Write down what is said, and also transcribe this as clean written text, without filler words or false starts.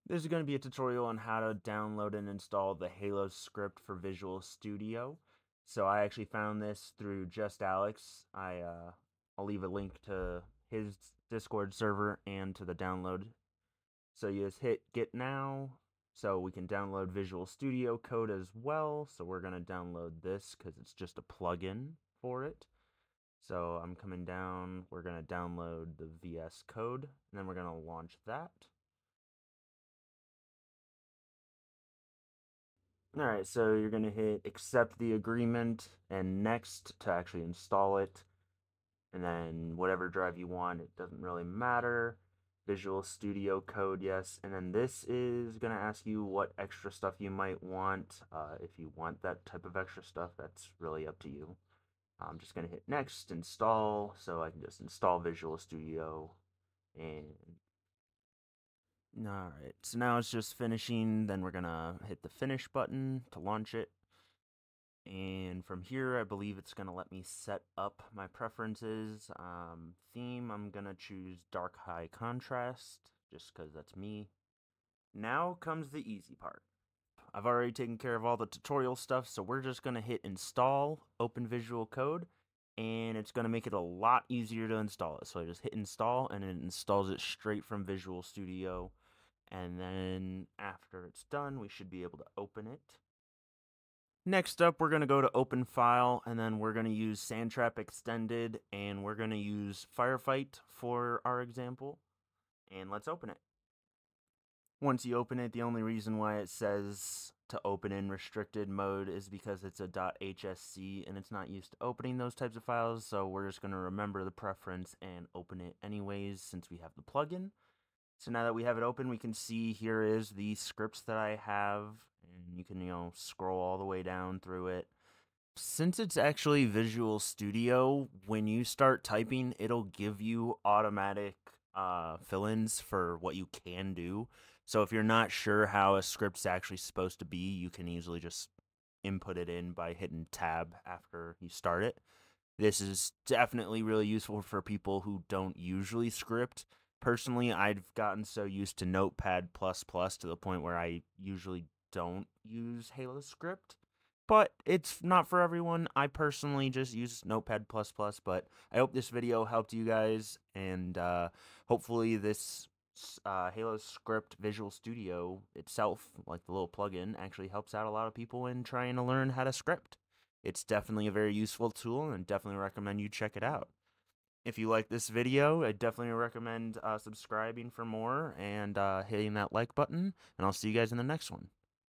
This is going to be a tutorial on how to download and install the Halo script for Visual Studio. So I actually found this through Just Alex. I'll leave a link to his Discord server and to the download. So you just hit get now. So we can download Visual Studio Code as well. So we're going to download this because it's just a plugin for it. So I'm coming down. We're going to download the VS Code, and then we're going to launch that. Alright, so you're going to hit accept the agreement and next to actually install it. And then whatever drive you want, it doesn't really matter. Visual Studio Code, yes. And then this is going to ask you what extra stuff you might want. If you want that type of extra stuff, that's really up to you. I'm just going to hit next, install, so I can just install Visual Studio. And alright, so now it's just finishing. Then we're going to hit the finish button to launch it. And from here, I believe it's going to let me set up my preferences. Theme, I'm going to choose dark high contrast, just because that's me. Now comes the easy part. I've already taken care of all the tutorial stuff, so we're just going to hit install, open Visual Code, and it's going to make it a lot easier to install it. So I just hit install, and it installs it straight from Visual Studio. And then after it's done, we should be able to open it. Next up, we're going to go to open file, and then we're going to use Sandtrap extended, and we're going to use Firefight for our example. And let's open it. Once you open it, the only reason why it says to open in restricted mode is because it's a .hsc and it's not used to opening those types of files, so we're just going to remember the preference and open it anyways since we have the plugin. So now that we have it open, we can see here is the scripts that I have, and you can, scroll all the way down through it. Since it's actually Visual Studio, when you start typing, it'll give you automatic fill-ins for what you can do. So if you're not sure how a script's actually supposed to be, you can easily just input it in by hitting tab after you start it. This is definitely really useful for people who don't usually script. Personally, I've gotten so used to Notepad++ to the point where I usually don't use Halo script. But it's not for everyone. I personally just use Notepad++, but I hope this video helped you guys, and hopefully this Halo script Visual Studio itself, like the little plugin, actually helps out a lot of people in trying to learn how to script. It's definitely a very useful tool, and definitely recommend you check it out. If you like this video, I definitely recommend subscribing for more and hitting that like button, and I'll see you guys in the next one.